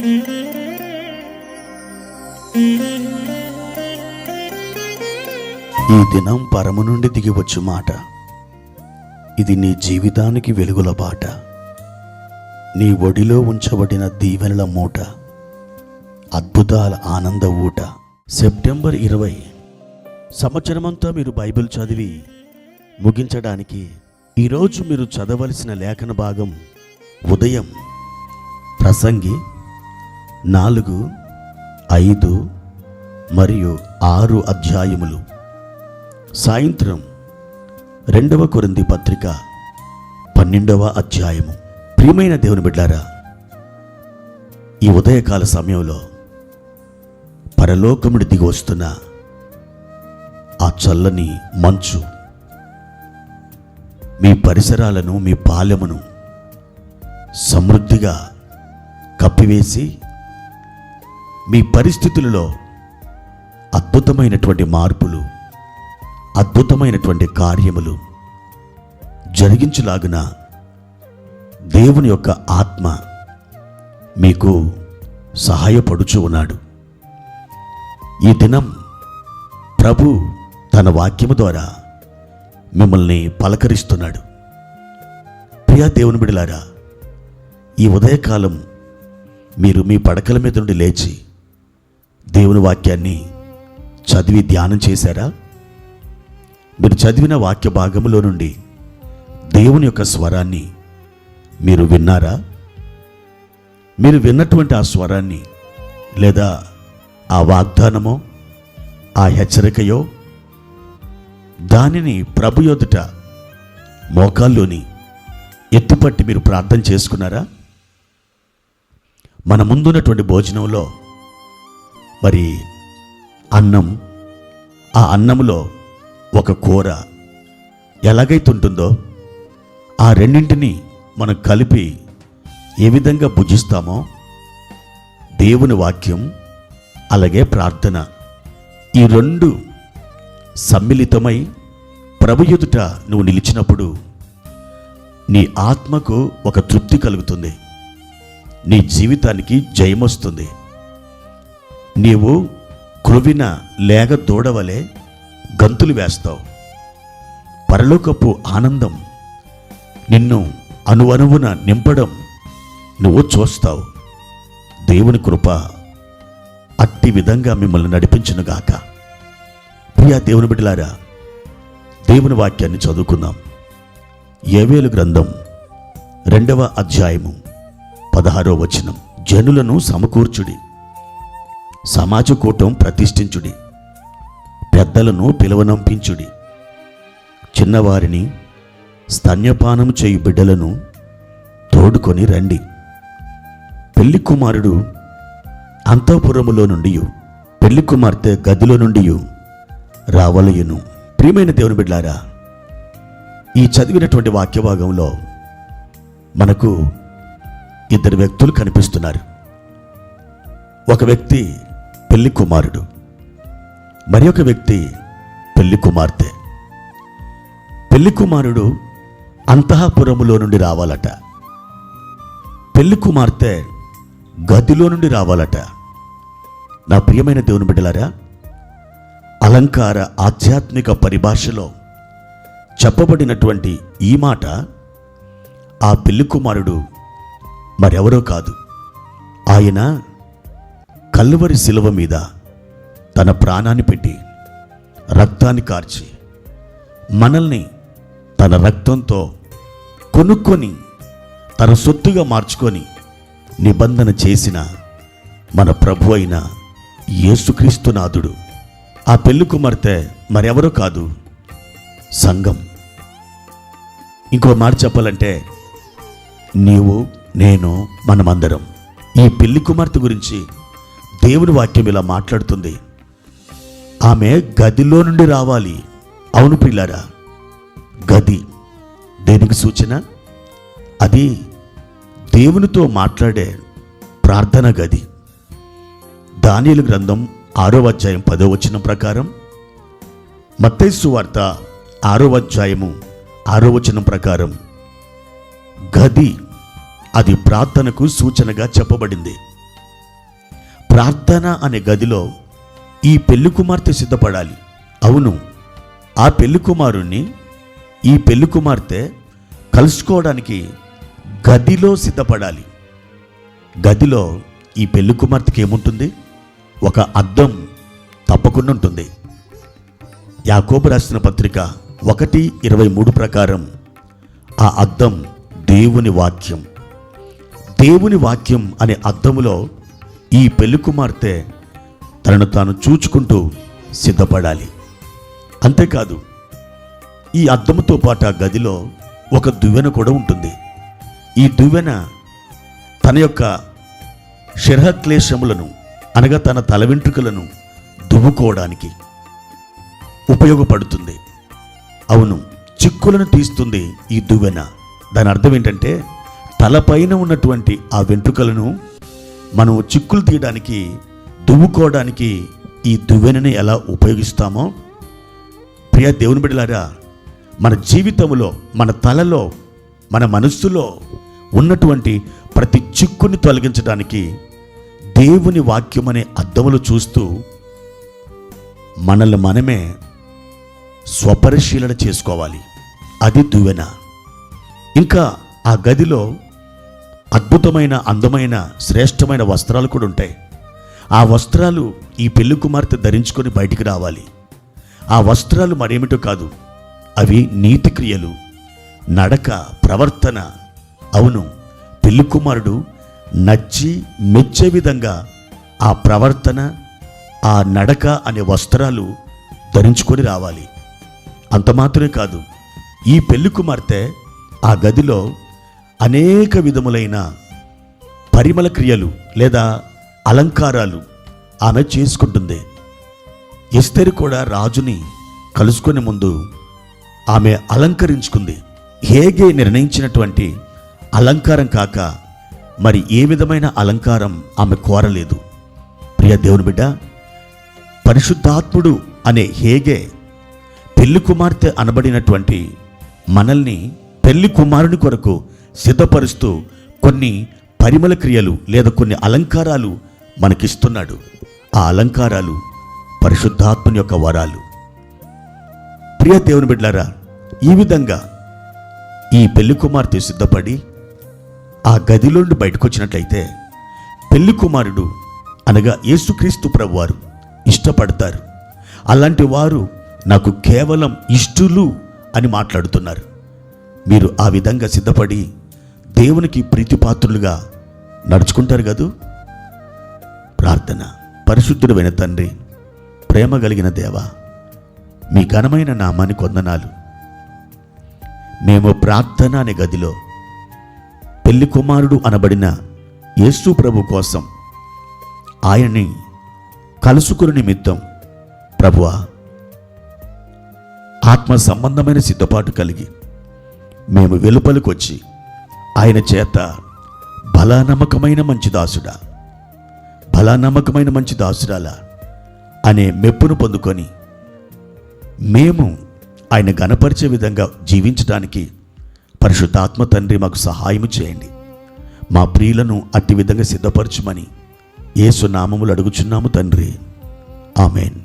ఈ దినం పరము నుండి దిగివచ్చు మాట. ఇది నీ జీవితానికి వెలుగుల బాట. నీ ఒడిలో ఉంచబడిన దీవెనల మూట, అద్భుతాల ఆనంద ఊట. సెప్టెంబర్ 20 సంవత్సరమంతా మీరు బైబిల్ చదివి ముగించడానికి ఈరోజు మీరు చదవలసిన లేఖన భాగం ఉదయం ప్రసంగి 4, 5 మరియు 6 అధ్యాయములు, సాయంత్రం 2వ కొరింథీ పత్రిక 12వ అధ్యాయము. ప్రియమైన దేవుని బిడ్డలారా, ఈ ఉదయకాల సమయంలో పరలోకముడి దిగి వస్తున్న ఆ చల్లని మంచు మీ పరిసరాలను, మీ పాలెమును సమృద్ధిగా కప్పివేసి మీ పరిస్థితులలో అద్భుతమైనటువంటి మార్పులు, అద్భుతమైనటువంటి కార్యములు జరిగించులాగున దేవుని యొక్క ఆత్మ మీకు సహాయపడుచు ఉన్నాడు. ఈ దినం ప్రభు తన వాక్యము ద్వారా మిమ్మల్ని పలకరిస్తున్నాడు. ప్రియ దేవుని బిడ్డలారా, ఈ ఉదయకాలం మీరు మీ పడకల మీద నుండి లేచి దేవుని వాక్యాన్ని చదివి ధ్యానం చేశారా? మీరు చదివిన వాక్య భాగములో నుండి దేవుని యొక్క స్వరాన్ని మీరు విన్నారా? మీరు విన్నటువంటి ఆ స్వరాన్ని, లేదా ఆ వాగ్దానమో, ఆ హెచ్చరికయో, దానిని ప్రభు ఎదుట మోకాల్లోని ఎత్తిపట్టి మీరు ప్రార్థన చేసుకున్నారా? మన ముందున్నటువంటి భోజనంలో మరి అన్నం, ఆ అన్నములో ఒక కూర ఎలాగైతే ఉంటుందో ఆ రెండింటిని మనం కలిపి ఏ విధంగా భుజిస్తామో, దేవుని వాక్యం అలాగే ప్రార్థన, ఈ రెండు సమ్మిళితమై ప్రభు ఎదుట నువ్వు నిలిచినప్పుడు నీ ఆత్మకు ఒక తృప్తి కలుగుతుంది, నీ జీవితానికి జయమొస్తుంది. నీవు క్రొవ్విన లేగ దూడవలే గంతులు వేస్తావు. పరలోకపు ఆనందం నిన్ను అణువణువున నింపడం నువ్వు చూస్తావు. దేవుని కృప అట్టి విధంగా మిమ్మల్ని నడిపించునుగాక. ప్రియ దేవుని బిడ్డలారా, దేవుని వాక్యాన్ని చదువుకుందాం. యోవేలు గ్రంథం 2వ అధ్యాయము 16వ వచనం. జనులను సమకూర్చుడి, సమాజ కూటం ప్రతిష్ఠించుడి, పెద్దలను పిలువనంపించుడి, చిన్నవారిని స్తన్యపానం చేయు బిడ్డలను తోడుకొని రండి. పెళ్లి కుమారుడు అంతఃపురములో నుండి, పెళ్లి కుమార్తె గదిలో నుండి రావలయును. ప్రియమైన దేవుని బిడ్డలారా, ఈ చదివినటువంటి వాక్య భాగంలో మనకు 2 వ్యక్తులు కనిపిస్తున్నారు. ఒక వ్యక్తి పెళ్లి కుమారుడు, మరి ఒక వ్యక్తి పెళ్లి కుమార్తె. పెళ్లి కుమారుడు అంతఃపురములో నుండి రావాలట, పెళ్లి కుమార్తె గదిలో నుండి రావాలట. నా ప్రియమైన దేవుని బిడ్డలారా, అలంకార ఆధ్యాత్మిక పరిభాషలో చెప్పబడినటువంటి ఈ మాట, ఆ పెళ్లి కుమారుడు మరెవరో కాదు, ఆయన కల్వరి శిలువ మీద తన ప్రాణాన్ని పెట్టి రక్తాన్ని కార్చి మనల్ని తన రక్తంతో కొనుక్కొని తన సొత్తుగా మార్చుకొని నిబంధన చేసిన మన ప్రభు అయిన యేసుక్రీస్తు నాథుడు. ఆ పెళ్లి కుమార్తె మరెవరో కాదు, సంఘం. ఇంకో మాట చెప్పాలంటే నీవు, నేను, మనమందరం. ఈ పెళ్లి కుమార్తె గురించి దేవుని వాక్యం ఇలా మాట్లాడుతుంది. ఆమె గదిలో నుండి రావాలి. అవును ప్రియులారా, గది దేనికి సూచన? అది దేవునితో మాట్లాడే ప్రార్థన గది. దానియేలు గ్రంథం 6వ అధ్యాయం 10వ వచనం ప్రకారం, మత్తయి సువార్త 6వ అధ్యాయము 6వ వచనం ప్రకారం గది అది ప్రార్థనకు సూచనగా చెప్పబడింది. ప్రార్థన అనే గదిలో ఈ పెళ్లి కుమార్తె సిద్ధపడాలి. అవును, ఆ పెళ్లి కుమారుణ్ణి ఈ పెళ్లి కుమార్తె కలుసుకోవడానికి గదిలో సిద్ధపడాలి. గదిలో ఈ పెళ్లి కుమార్తెకి ఏముంటుంది? ఒక అద్దం తప్పకుండా ఉంటుంది. యాకోబు రాసిన పత్రిక 1:23 ప్రకారం ఆ అద్దం దేవుని వాక్యం. దేవుని వాక్యం అనే అద్దములో ఈ పెళ్లి కుమార్తె తనను తాను చూచుకుంటూ సిద్ధపడాలి. అంతేకాదు, ఈ అద్దముతో పాటు ఆ గదిలో ఒక దువ్వెన కూడా ఉంటుంది. ఈ దువ్వెన తన యొక్క శిరక్లేశములను అనగా తన తల వెంట్రుకలను దువ్వుకోవడానికి ఉపయోగపడుతుంది. అవును, చిక్కులను తీస్తుంది ఈ దువ్వెన. దాని అర్థం ఏంటంటే, తలపైన ఉన్నటువంటి ఆ వెంట్రుకలను మనం చిక్కులు తీయడానికి, దువ్వుకోవడానికి ఈ దువ్వెనని ఎలా ఉపయోగిస్తామో, ప్రియ దేవుని బిడ్డలారా, మన జీవితంలో, మన తలలో, మన మనస్సులో ఉన్నటువంటి ప్రతి చిక్కుని తొలగించడానికి దేవుని వాక్యం అనే అద్దములు చూస్తూ మనల్ని మనమే స్వపరిశీలన చేసుకోవాలి. అది దువ్వెన. ఇంకా ఆ గదిలో అద్భుతమైన, అందమైన, శ్రేష్టమైన వస్త్రాలు కూడా ఉంటాయి. ఆ వస్త్రాలు ఈ పెళ్లి కుమార్తె ధరించుకొని బయటికి రావాలి. ఆ వస్త్రాలు మరేమిటో కాదు, అవి నీతి క్రియలు, నడక, ప్రవర్తన. అవును, పెళ్లి కుమారుడు నచ్చి మెచ్చే విధంగా ఆ ప్రవర్తన, ఆ నడక అనే వస్త్రాలు ధరించుకొని రావాలి. అంత మాత్రమే కాదు, ఈ పెళ్లి కుమార్తె ఆ గదిలో అనేక విధములైన పరిమళ క్రియలు లేదా అలంకారాలు ఆమె చేసుకుంటుంది. ఎస్తేరు కూడా రాజుని కలుసుకునే ముందు ఆమె అలంకరించుకుంది. హేగే నిర్ణయించినటువంటి అలంకారం కాక మరి ఏ విధమైన అలంకారం ఆమె కోరలేదు. ప్రియ దేవుని బిడ్డ, పరిశుద్ధాత్ముడు అనే హేగే పెళ్లి కుమార్తె అనబడినటువంటి మనల్ని పెళ్లి కుమారుని కొరకు సిద్ధపరుస్తూ కొన్ని పరిమళ క్రియలు లేదా కొన్ని అలంకారాలు మనకిస్తున్నాడు. ఆ అలంకారాలు పరిశుద్ధాత్మని యొక్క వరాలు. ప్రియ దేవుని బిడ్డలారా, ఈ విధంగా ఈ పెళ్లి కుమార్తె సిద్ధపడి ఆ గదిలోండి బయటకు వచ్చినట్లయితే పెళ్లి కుమారుడు అనగా యేసుక్రీస్తు ప్రభువారు ఇష్టపడతారు. అలాంటి వారు నాకు కేవలం ఇష్టులు అని మాట్లాడుతున్నారు. మీరు ఆ విధంగా సిద్ధపడి దేవునికి ప్రీతిపాత్రులుగా నడుచుకుంటారు కదూ. ప్రార్థన. పరిశుద్ధుడైన తండ్రి, ప్రేమ కలిగిన దేవా, మీ ఘనమైన నామానికి వందనాలు. మేము ప్రార్థన అనే గదిలో పెళ్లి కుమారుడు అనబడిన యేసు ప్రభు కోసం ఆయన్ని కలుసుకుని నిమిత్తం ప్రభువా ఆత్మ సంబంధమైన సిద్ధపాటు కలిగి మేము వెలుపలికి వచ్చి ఆయన చేత బలానమ్మకమైన మంచి దాసుడా, బలానమ్మకమైన మంచి దాసురాలా అనే మెప్పును పొందుకొని మేము ఆయన గణపరిచే విధంగా జీవించడానికి పరిశుద్ధాత్మ తండ్రి మాకు సహాయము చేయండి. మా ప్రియులను అట్టి విధంగా సిద్ధపరచుమని యేసు నామములో అడుగుచున్నాము తండ్రి. ఆమెన్.